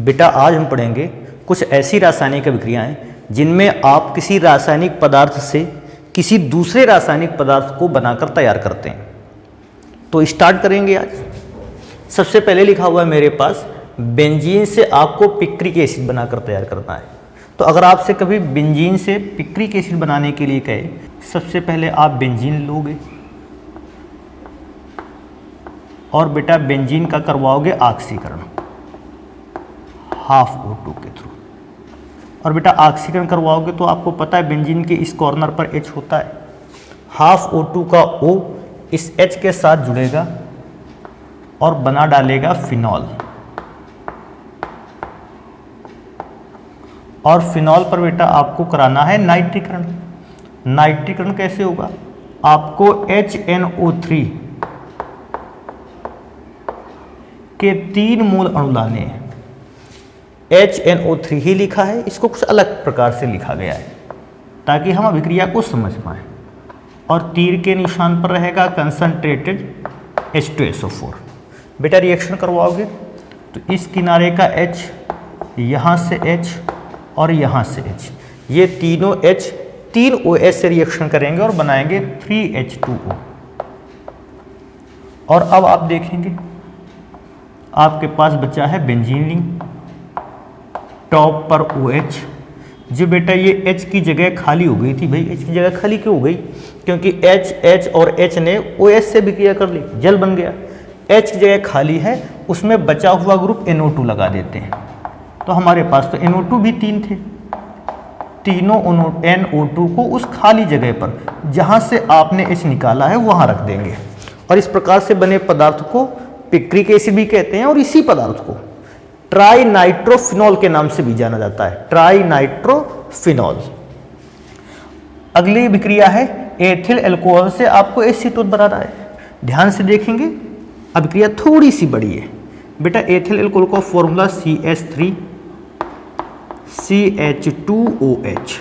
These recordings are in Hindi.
बेटा आज हम पढ़ेंगे कुछ ऐसी रासायनिक अभिक्रियाएं जिनमें आप किसी रासायनिक पदार्थ से किसी दूसरे रासायनिक पदार्थ को बनाकर तैयार करते हैं। तो स्टार्ट करेंगे आज। सबसे पहले लिखा हुआ है मेरे पास, बेंजीन से आपको पिक्रिक एसिड बनाकर तैयार करना है। तो अगर आपसे कभी बेंजीन से पिक्रिक एसिड बनाने के लिए कहे, सबसे पहले आप बेंजीन लोगे और बेटा बेंजीन का करवाओगे ऑक्सीकरण ½ O2 के थ्रू। और बेटा ऑक्सीकरण करवाओगे तो आपको पता है बेंजीन के इस कॉर्नर पर H होता है, ½ O2 का O इस H के साथ जुड़ेगा और बना डालेगा फिनॉल। और फिनॉल पर बेटा आपको कराना है नाइट्रीकरण। नाइट्रीकरण कैसे होगा? आपको HNO3 के 3 मूल अणु लाने हैं। HNO3 ही लिखा है, इसको कुछ अलग प्रकार से लिखा गया है ताकि हम अभिक्रिया को समझ पाएं। और तीर के निशान पर रहेगा कंसंट्रेटेड H2SO4। बेटा रिएक्शन करवाओगे तो इस किनारे का H, यहाँ से H और यहाँ से H, ये तीनों H 3 OH से रिएक्शन करेंगे और बनाएंगे 3H2O। और अब आप देखेंगे आपके पास बचा है बेंजीन रिंग, टॉप पर OH। जो बेटा ये H की जगह खाली हो गई थी, भाई H की जगह खाली क्यों हो गई? क्योंकि H और H ने OH से विक्रिया कर ली, जल बन गया। H की जगह खाली है, उसमें बचा हुआ ग्रुप NO2 लगा देते हैं। तो हमारे पास तो NO2 भी 3 थे, तीनों NO2 को उस खाली जगह पर जहाँ से आपने H निकाला है वहाँ रख देंगे। और इस प्रकार से बने पदार्थ को पिक्रिक एसिड भी कहते हैं और इसी पदार्थ को ट्राई नाइट्रोफिनॉल के नाम से भी जाना जाता है, ट्राई नाइट्रोफिनॉल। अगली अभिक्रिया है एथिल अल्कोहल से आपको एसीटोन बनाना है। ध्यान से देखेंगे, अभिक्रिया थोड़ी सी बड़ी है। बेटा एथिल अल्कोहल का formula CH3 CH2OH।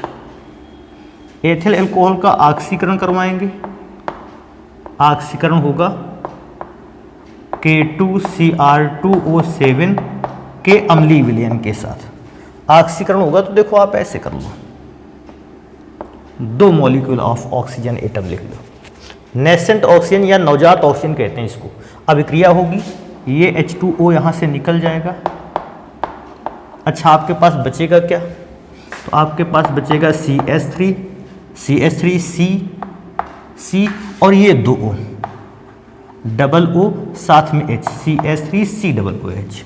Ethyl alcohol का ऑक्सीकरण करवाएंगे, ऑक्सीकरण होगा K2Cr2O7 के अम्लीय विलयन के साथ। ऑक्सीकरण होगा तो देखो आप ऐसे कर लो, 2 मॉलिक्यूल ऑफ ऑक्सीजन एटम लिख लो। नेसेंट ऑक्सीजन या नवजात ऑक्सीजन कहते हैं इसको। अभिक्रिया होगी, ये H2O यहाँ से निकल जाएगा। अच्छा आपके पास बचेगा क्या? तो आपके पास बचेगा CH3 C और ये 2 O, डबल O साथ में H, CH3COOH।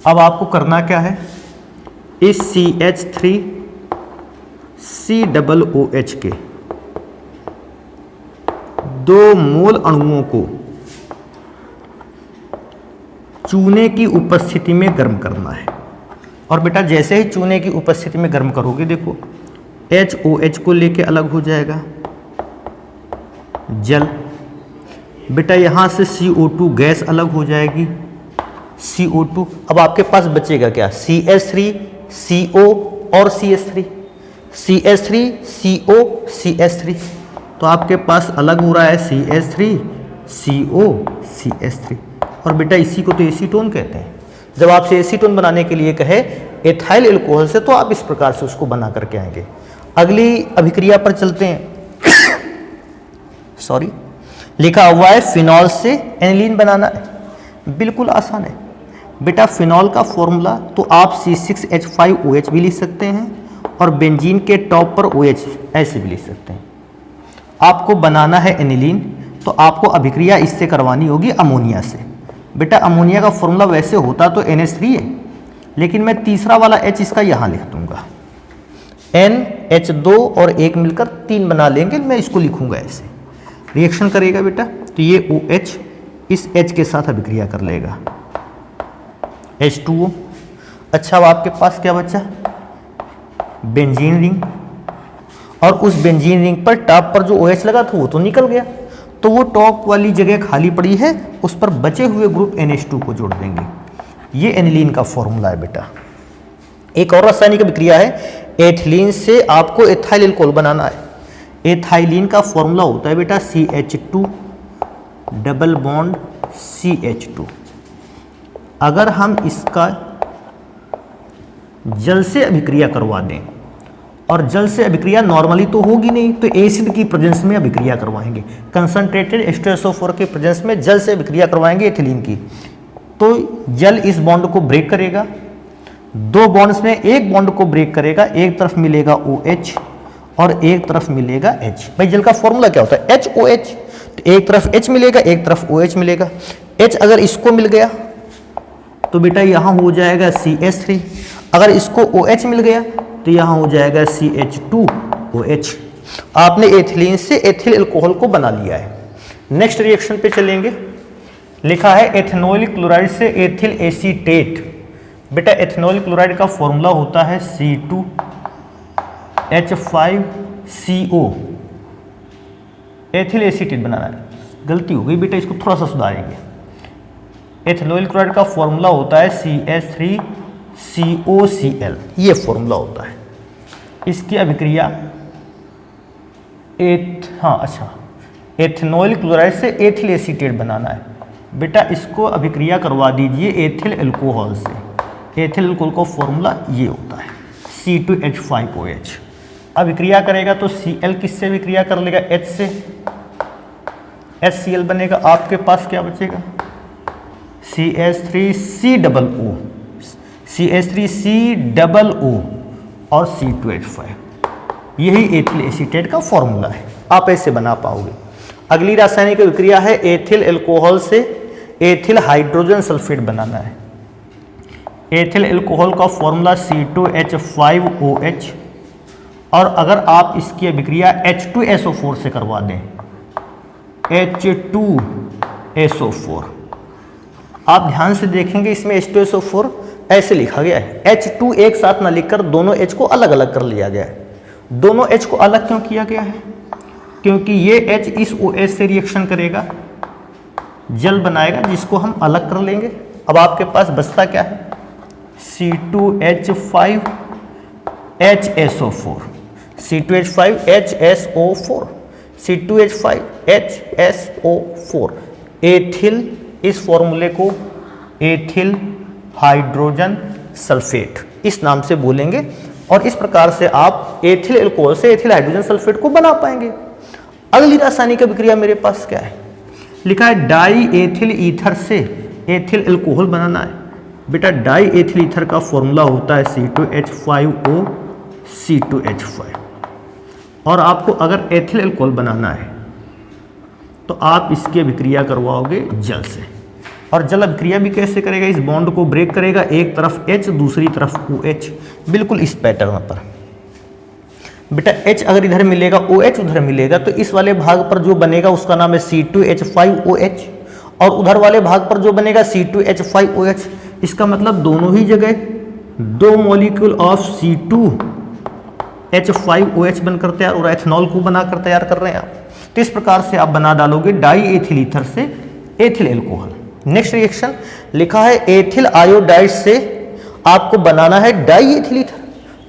अब आपको करना क्या है? इस CH3COOH के 2 मूल अणुओं को चूने की उपस्थिति में गर्म करना है। और बेटा जैसे ही चूने की उपस्थिति में गर्म करोगे, देखो HOH को लेके अलग हो जाएगा जल। बेटा यहाँ से CO2 गैस अलग हो जाएगी, CO2। अब आपके पास बचेगा क्या? CH3 CO और CH3, CH3 CO CH3। तो आपके पास अलग हो रहा है CH3 CO CH3। और बेटा इसी को तो एसीटोन कहते हैं। जब आपसे एसीटोन बनाने के लिए कहे एथाइल अल्कोहल से, तो आप इस प्रकार से उसको बना करके आएंगे। अगली अभिक्रिया पर चलते हैं। सॉरी, लिखा हुआ है फिनॉल से एनिलीन बनाना है। बिल्कुल आसान है बेटा। फिनॉल का फॉर्मूला तो आप C6H5OH भी लिख सकते हैं और बेंजीन के टॉप पर OH ऐसे भी लिख सकते हैं। आपको बनाना है एनिलीन, तो आपको अभिक्रिया इससे करवानी होगी अमोनिया से। बेटा अमोनिया का फॉर्मूला वैसे होता तो NH3 है, लेकिन मैं तीसरा वाला H इसका यहाँ लिख दूंगा। NH2 और 1 मिलकर 3 बना लेंगे, मैं इसको लिखूंगा ऐसे। रिएक्शन करेगा बेटा तो ये OH इस H के साथ अभिक्रिया कर लेगा, H2O। अच्छा अब आपके पास क्या बचा? Benzene ring. और उस बेंजीन रिंग पर टॉप पर जो OH लगा था वो तो निकल गया, तो वो टॉप वाली जगह खाली पड़ी है, उस पर बचे हुए ग्रुप NH2 को जोड़ देंगे। ये एनिलीन का फॉर्मूला है बेटा। एक और रासायनिक अभिक्रिया है, एथिलीन से आपको एथाइल अल्कोहल बनाना है। एथाइलिन का फॉर्मूला होता है बेटा CH2 डबल बॉन्ड CH2। अगर हम इसका जल से अभिक्रिया करवा दें, और जल से अभिक्रिया नॉर्मली तो होगी नहीं, तो एसिड की प्रेजेंस में अभिक्रिया करवाएंगे। कंसंट्रेटेड H2SO4 के प्रेजेंस में जल से अभिक्रिया करवाएंगे एथिलीन की, तो जल इस बॉन्ड को ब्रेक करेगा, दो बॉन्ड्स में एक बॉन्ड को ब्रेक करेगा, एक तरफ मिलेगा OH और एक तरफ मिलेगा H। भाई जल का फॉर्मूला क्या होता है, HOH, तो एक तरफ H मिलेगा, एक तरफ OH मिलेगा। H अगर इसको मिल गया तो बेटा यहाँ हो जाएगा CH3, अगर इसको OH मिल गया तो यहाँ हो जाएगा CH2OH। आपने एथिलीन से एथिल अल्कोहल को बना लिया है। नेक्स्ट रिएक्शन पे चलेंगे। लिखा है एथेनॉल क्लोराइड से एथिल एसीटेट। बेटा एथेनॉल क्लोराइड का फॉर्मूला होता है C2H5CO। एथिल एसीटेट बनाना है, गलती हो गई बेटा, इसको थोड़ा सा सुधारेंगे। एथेनॉल क्लोराइड का फॉर्मूला होता है CH3COCl, ये फॉर्मूला होता है। इसकी अभिक्रिया एथेनॉल क्लोराइड से एथिल एसीटेट बनाना है। बेटा इसको अभिक्रिया करवा दीजिए एथिल अल्कोहल से। एथिल अल्कोहल का फॉर्मूला ये होता है C2H5OH। अभिक्रिया करेगा तो Cl किससे अभिक्रिया कर लेगा, H से, HCl बनेगा। आपके पास क्या बचेगा, CH3COO, CH3COO और C2H5। यही एथिल एसीटेट का फॉर्मूला है, आप ऐसे बना पाओगे। अगली रासायनिक अभिक्रिया है एथिल अल्कोहल से एथिल हाइड्रोजन सल्फेट बनाना है। एथिल अल्कोहल का फॉर्मूला C2H5OH, और अगर आप इसकी अभिक्रिया H2SO4 से करवा दें, H2SO4, आप ध्यान से देखेंगे इसमें H2SO4 ऐसे लिखा गया है, H2 एक साथ ना लिखकर दोनों H को अलग अलग कर लिया गया है। दोनों H को अलग क्यों किया गया है, क्योंकि ये H इस OH से रिएक्शन करेगा, जल बनाएगा, जिसको हम अलग कर लेंगे। अब आपके पास बचता क्या है, C2H5HSO4, C2H5HSO4, C2H5HSO4। एथिल, इस फॉर्मूले को एथिल हाइड्रोजन सल्फेट इस नाम से बोलेंगे, और इस प्रकार से आप एथिल अल्कोहल से एथिल हाइड्रोजन सल्फेट को बना पाएंगे। अगली रासायनिक अभिक्रिया मेरे पास क्या है, लिखा है डाई एथिल ईथर से एथिल अल्कोहल बनाना है। बेटा डाई एथिल ईथर का फॉर्मूला होता है C2H5O C2H5, और आपको अगर एथिल अल्कोहल बनाना है तो आप इसकी अभिक्रिया करवाओगे जल से, और जल अभिक्रिया भी कैसे करेगा, इस बॉन्ड को ब्रेक करेगा, एक तरफ H दूसरी तरफ OH, बिल्कुल इस पैटर्न पर। बेटा H अगर इधर मिलेगा, OH उधर मिलेगा, तो इस वाले भाग पर जो बनेगा उसका नाम है C2H5OH, और उधर वाले भाग पर जो बनेगा C2H5OH। इसका मतलब दोनों ही जगह दो मॉलिक्यूल ऑफ C2H5OH बनकर तैयार हो रहा है, एथेनॉल को बनाकर तैयार कर रहे हैं आप। तो इस प्रकार से आप बना डालोगे डाई एथिल ईथर से एथिल अल्कोहल। नेक्स्ट रिएक्शन लिखा है एथिल आयोडाइड से आपको बनाना है डाई एथिल ईथर।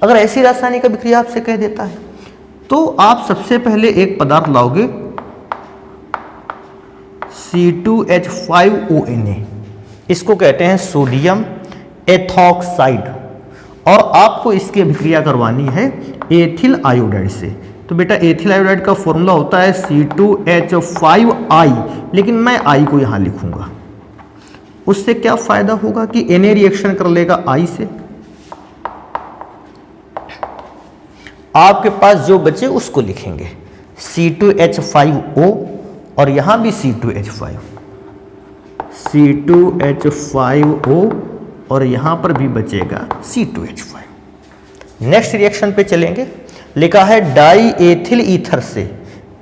अगर ऐसी रासायनिक अभिक्रिया आपसे कह देता है तो आप सबसे पहले एक पदार्थ लाओगे C2H5ONa, इसको कहते हैं सोडियम एथॉक्साइड, और आपको इसकी अभिक्रिया करवानी है एथिल आयोडाइड से। तो बेटा एथिल आयोडाइड का फॉर्मूला होता है C2H5I, लेकिन मैं I को यहां लिखूंगा। उससे क्या फायदा होगा कि Na रिएक्शन कर लेगा I से, आपके पास जो बचे उसको लिखेंगे C2H5O, और यहां भी C2H5O, और यहां पर भी बचेगा C2H5। नेक्स्ट रिएक्शन पे चलेंगे। लिखा है डाई एथिल ईथर से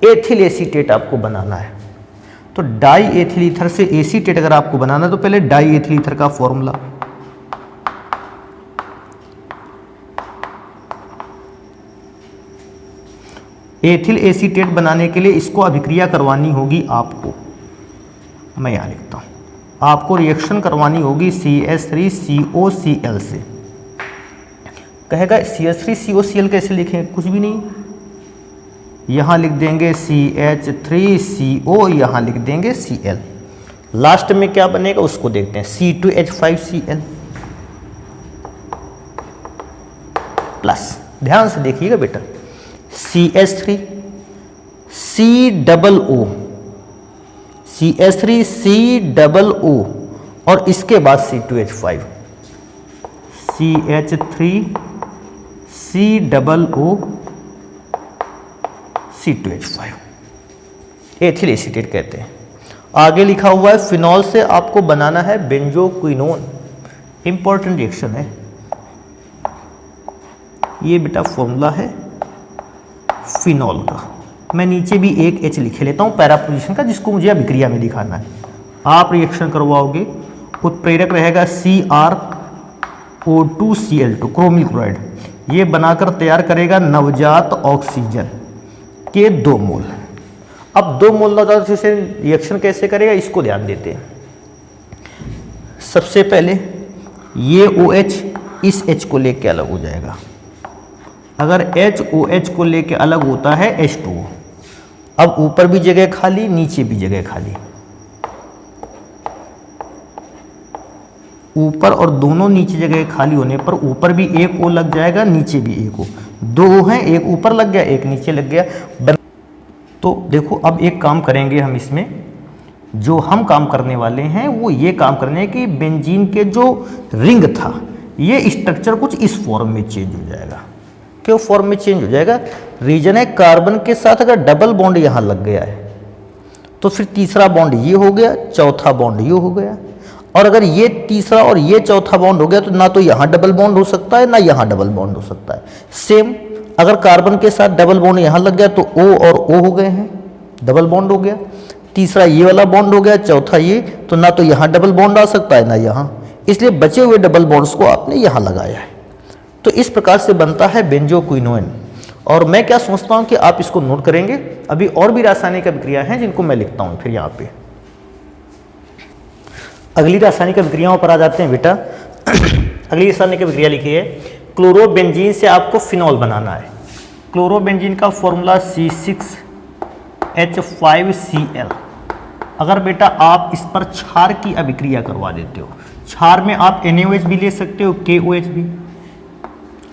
एथिल एसीटेट आपको बनाना है। तो डाई एथिल ईथर से एसीटेट अगर आपको बनाना है तो पहले डाई एथिल ईथर का फॉर्मूला, एथिल एसीटेट बनाने के लिए इसको अभिक्रिया करवानी होगी आपको, मैं यहां लिखता हूं, आपको रिएक्शन करवानी होगी CH3COCl से। कहेगा CH3COCl कैसे लिखें, कुछ भी नहीं, यहां लिख देंगे CH3CO, यहां लिख देंगे Cl, लास्ट में क्या बनेगा उसको देखते हैं, C2H5Cl। प्लस। ध्यान से देखिएगा बेटा, CH3 COO, CH3 COO और इसके बाद C2H5, CH3 COO C2H5, ethyl acetate कहते हैं। आगे लिखा हुआ है फिनॉल से आपको बनाना है बेंजोक्विनोन, इंपॉर्टेंट रिएक्शन है ये बेटा, फॉर्मूला है फिनॉल का। मैं नीचे भी एक H लिखे लेता हूँ पैरा पोजीशन का, जिसको मुझे अभिक्रिया में दिखाना है। आप रिएक्शन करवाओगे, उत्प्रेरक रहेगा CrO2Cl2 क्रोमिल क्लोराइड, ये बनाकर तैयार करेगा नवजात ऑक्सीजन के 2 मोल। अब 2 मोल नवजात ऑक्सीजन रिएक्शन कैसे करेगा इसको ध्यान देते हैं। सबसे पहले ये OH इस H को लेके अलग हो जाएगा। अगर H OH को लेके अलग होता है H2O, अब ऊपर भी जगह खाली, नीचे भी जगह खाली, ऊपर और दोनों नीचे जगह खाली होने पर ऊपर भी एक O लग जाएगा, नीचे भी एक O, 2 O हैं, एक ऊपर लग गया एक नीचे लग गया। तो देखो अब एक काम करेंगे हम इसमें, जो हम काम करने वाले हैं वो ये काम करने कि बेंजीन के जो रिंग था ये स्ट्रक्चर कुछ इस फॉर्म में चेंज हो जाएगा। क्यों फॉर्म में चेंज हो जाएगा? रीजन है कार्बन के साथ अगर डबल बॉन्ड यहाँ लग गया है तो फिर तीसरा बॉन्ड ये हो गया, चौथा बॉन्ड ये हो गया, और अगर ये तीसरा और ये चौथा बॉन्ड हो गया तो ना तो यहाँ डबल बॉन्ड हो सकता है ना यहाँ डबल बॉन्ड हो सकता है। सेम अगर कार्बन के साथ डबल बॉन्ड यहाँ लग गया तो O और O हो गए हैं, डबल बॉन्ड हो गया, तीसरा ये वाला बॉन्ड हो गया, चौथा ये, तो ना तो यहाँ डबल बॉन्ड आ सकता है ना यहाँ, इसलिए बचे हुए डबल बॉन्ड्स को आपने यहाँ लगाया है। तो इस प्रकार से बनता है बेंजोक्विनोन। और मैं क्या सोचता हूँ कि आप इसको नोट करेंगे। अभी और भी रासायनिक अभिक्रिया हैं जिनको मैं लिखता हूँ फिर यहाँ पे। अगली रासायनिक अभिक्रियाओं पर आ जाते हैं बेटा। अगली रासायनिक अभिक्रिया लिखी है, क्लोरोबेंजीन से आपको फिनॉल बनाना है। क्लोरोबेंजीन का फॉर्मूला C6H5Cl। अगर बेटा आप इस पर क्षार की अभिक्रिया करवा देते हो, क्षार में आप NaOH भी ले सकते हो, KOH भी।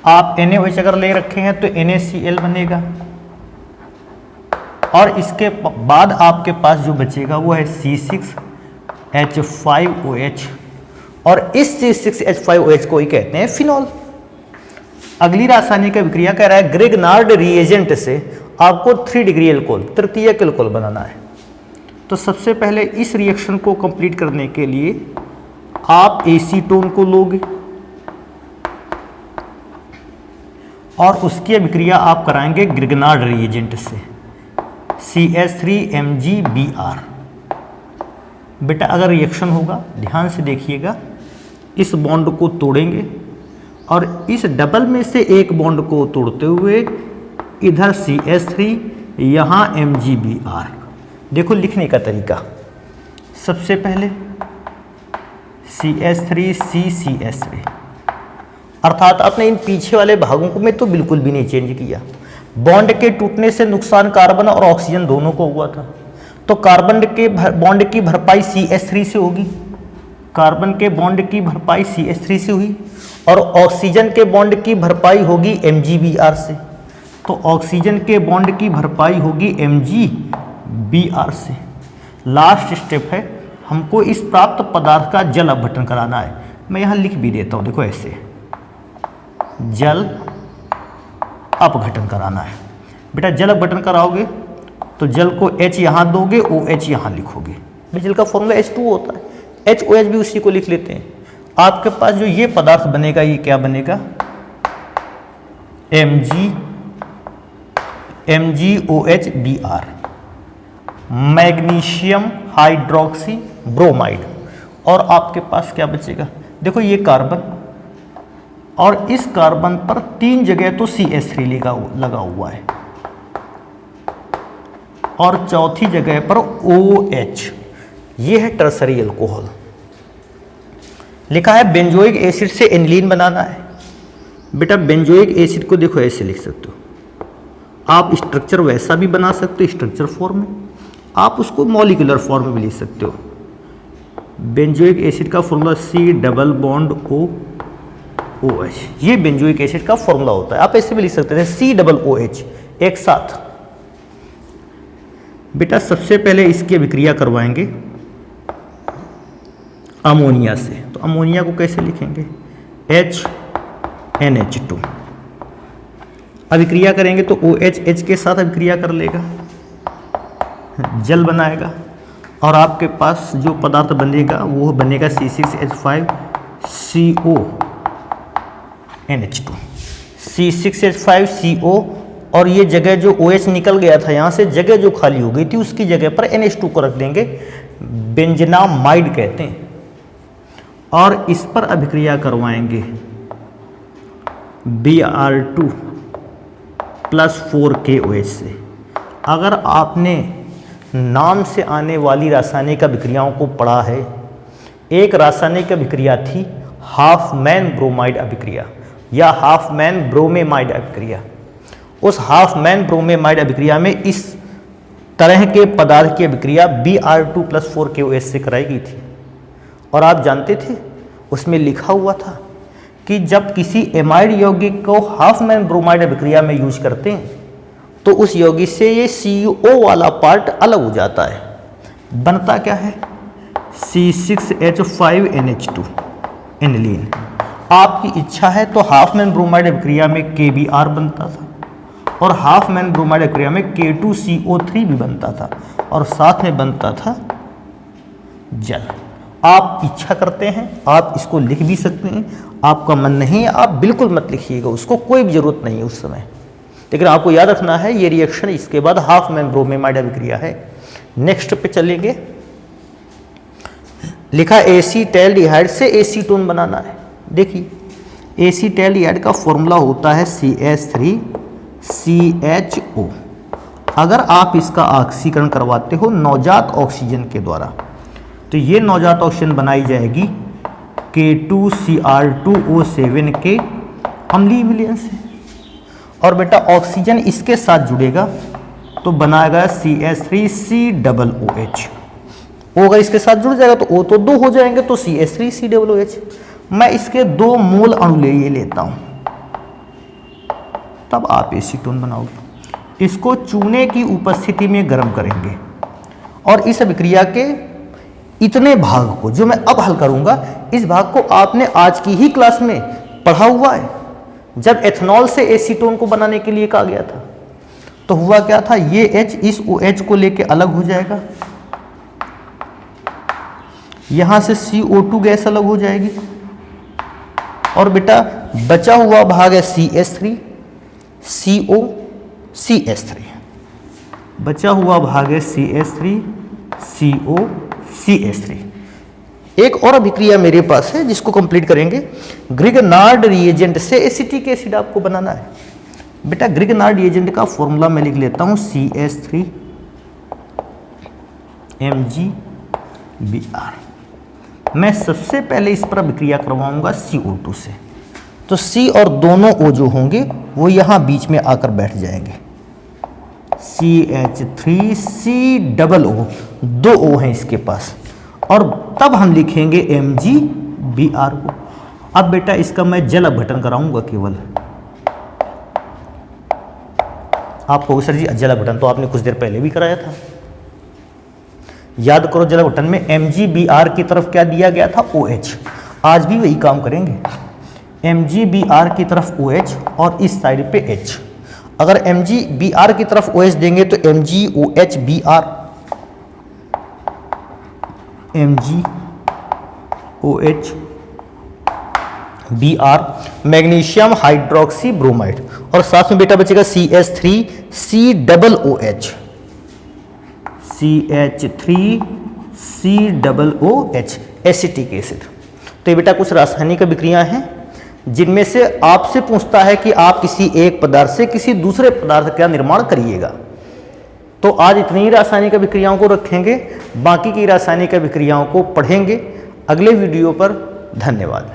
आप NaOH अगर ले रखे हैं तो NaCl बनेगा, और इसके बाद आपके पास जो बचेगा वो है C6H5OH, और इस C6H5OH को ही कहते हैं फिनॉल। अगली रासायनिक अभिक्रिया कह रहा है ग्रिग्नार्ड रिएजेंट से आपको 3 डिग्री एल्कोहल, तृतीयक एल्कोहल बनाना है। तो सबसे पहले इस रिएक्शन को कंप्लीट करने के लिए आप एसीटोन को लोगे और उसकी अभिक्रिया आप कराएंगे ग्रिग्नार्ड रिएजेंट से, CH3MgBr। बेटा अगर रिएक्शन होगा, ध्यान से देखिएगा, इस बॉन्ड को तोड़ेंगे और इस डबल में से एक बॉन्ड को तोड़ते हुए इधर CH3 यहाँ MgBr। देखो लिखने का तरीका, सबसे पहले CH3CCH3, अर्थात आपने इन पीछे वाले भागों को में तो बिल्कुल भी नहीं चेंज किया। बॉन्ड के टूटने से नुकसान कार्बन और ऑक्सीजन दोनों को हुआ था, तो कार्बन के बॉन्ड की भरपाई CH3 से होगी, कार्बन के बॉन्ड की भरपाई CH3 से हुई, और ऑक्सीजन के बॉन्ड की भरपाई होगी MgBr से, तो ऑक्सीजन के बॉन्ड की भरपाई होगी MgBr से। लास्ट स्टेप है, हमको इस प्राप्त पदार्थ का जल अपघटन कराना है। मैं यहाँ लिख भी देता हूँ, देखो ऐसे, जल अपघटन कराना है। बेटा जल अपघटन कराओगे तो जल को H यहाँ दोगे, OH यहाँ लिखोगे। जल का फॉर्मूला H2 होता है, HOH भी उसी को लिख लेते हैं। आपके पास जो ये पदार्थ बनेगा ये क्या बनेगा? MgOHBr, magnesium hydroxy bromide. और आपके पास क्या बचेगा? देखो ये कार्बन, और इस कार्बन पर 3 जगह तो CH3 लगा हुआ है, और चौथी जगह पर OH, ये है टर्सरी अल्कोहल। लिखा है बेंजोइक एसिड से एनिलीन बनाना है। बेटा बेंजोइक एसिड को देखो ऐसे लिख सकते हो, आप स्ट्रक्चर वैसा भी बना सकते हो स्ट्रक्चर फॉर्म में, आप उसको मॉलिक्यूलर फॉर्म में भी लिख सकते हो। बेंजोइक एसिड का formula C double bond O OH, ये बेंजोइक एसिड का फॉर्मूला होता है। आप ऐसे भी लिख सकते थे COOH एक साथ। बेटा सबसे पहले इसकी अभिक्रिया करवाएंगे अमोनिया से, तो अमोनिया को कैसे लिखेंगे HNH2। अभिक्रिया करेंगे तो OH H के साथ अभिक्रिया कर लेगा, जल बनाएगा, और आपके पास जो पदार्थ बनेगा वो बनेगा C6H5CO C6H5CO, और ये जगह जो OH निकल गया था यहाँ से, जगह जो खाली हो गई थी उसकी जगह पर NH2 को रख देंगे, बेंजनामाइड कहते हैं, और इस पर अभिक्रिया करवाएंगे Br2 + 4KOH से। अगर आपने नाम से आने वाली रासायनिक अभिक्रियाओं को पढ़ा है, एक रासायनिक अभिक्रिया थी हाफमैन ब्रोमाइड अभिक्रिया या हाफमैन ब्रोमेमाइड अभिक्रिया। उस हाफमैन ब्रोमेमाइड अभिक्रिया में इस तरह के पदार्थ की अभिक्रिया Br2 + 4KOH से कराई गई थी। और आप जानते थे उसमें लिखा हुआ था कि जब किसी एमाइड यौगिक को हाफमैन ब्रोमाइड अभिक्रिया में यूज करते हैं तो उस यौगिक से ये CO वाला पार्ट अलग हो जाता है। बनता क्या है C6H5NH2 एनिलीन। आपकी इच्छा है तो हाफमैन ब्रोमाइड अभिक्रिया में KBr बनता था, और हाफमैन ब्रोमाइड अभिक्रिया में K2CO3 भी बनता था, और साथ में बनता था जल। आप इच्छा करते हैं आप इसको लिख भी सकते हैं, आपका मन नहीं है आप बिल्कुल मत लिखिएगा, उसको कोई भी जरूरत नहीं है उस समय। लेकिन आपको याद रखना है ये रिएक्शन इसके बाद हाफमैन ब्रोमेमाइड अभिक्रिया है। नेक्स्ट पे चलेंगे, लिखा एसीटैल्डिहाइड से एसीटोन बनाना है। देखिए एसीटैल्डिहाइड का फॉर्मूला होता है CH3CHO। अगर आप इसका ऑक्सीकरण करवाते हो नवजात ऑक्सीजन के द्वारा तो ये नवजात ऑक्सीजन बनाई जाएगी K2Cr2O7 के अम्लीय विलयन से, और बेटा ऑक्सीजन इसके साथ जुड़ेगा तो बनाएगा CH3COOH। O अगर इसके साथ जुड़ जाएगा तो O तो 2 हो जाएंगे तो CH3COOH। मैं इसके 2 मूल अणु ले लेता हूं, तब आप एसीटोन बनाओगे। इसको चूने की उपस्थिति में गर्म करेंगे, और इस अभिक्रिया के इतने भाग को जो मैं अब हल करूंगा, इस भाग को आपने आज की ही क्लास में पढ़ा हुआ है। जब एथेनॉल से एसीटोन को बनाने के लिए कहा गया था तो हुआ क्या था, ये H इस OH को लेके अलग हो जाएगा, यहां से CO2 गैस अलग हो जाएगी, और बेटा बचा हुआ भाग है CH3CO CH3, बचा हुआ भाग है CH3CO CH3। एक और अभिक्रिया मेरे पास है जिसको कंप्लीट करेंगे। ग्रिगनार्ड रिएजेंट से एसिटिक एसिड आपको बनाना है। बेटा ग्रिगनार्ड रिएजेंट का फॉर्मूला मैं लिख लेता हूं CH3MgBr। मैं सबसे पहले इस पर अभिक्रिया करवाऊंगा CO2 से, तो C और दोनों O जो होंगे वो यहां बीच में आकर बैठ जाएंगे। CH3COO, 2 O हैं इसके पास, और तब हम लिखेंगे MgBr को। अब बेटा इसका मैं जल अपघटन कराऊंगा केवल। आपको सर जी जल अपघटन तो आपने कुछ देर पहले भी कराया था, याद करो। जल अपघटन में MgBr की तरफ क्या दिया गया था, OH। आज भी वही काम करेंगे, MgBr की तरफ OH और इस साइड पे H। अगर MgBr की तरफ OH देंगे तो MgOHBr, MgOHBr magnesium hydroxy bromide, और साथ में बेटा बचेगा CH3COOH, CH3COOH एसिटिक एसिड। तो ये बेटा कुछ रासायनिक अभिक्रियाएं हैं जिनमें से आपसे पूछता है कि आप किसी एक पदार्थ से किसी दूसरे पदार्थ का निर्माण करिएगा। तो आज इतनी ही रासायनिक अभिक्रियाओं को रखेंगे, बाकी की रासायनिक अभिक्रियाओं को पढ़ेंगे अगले वीडियो पर। धन्यवाद।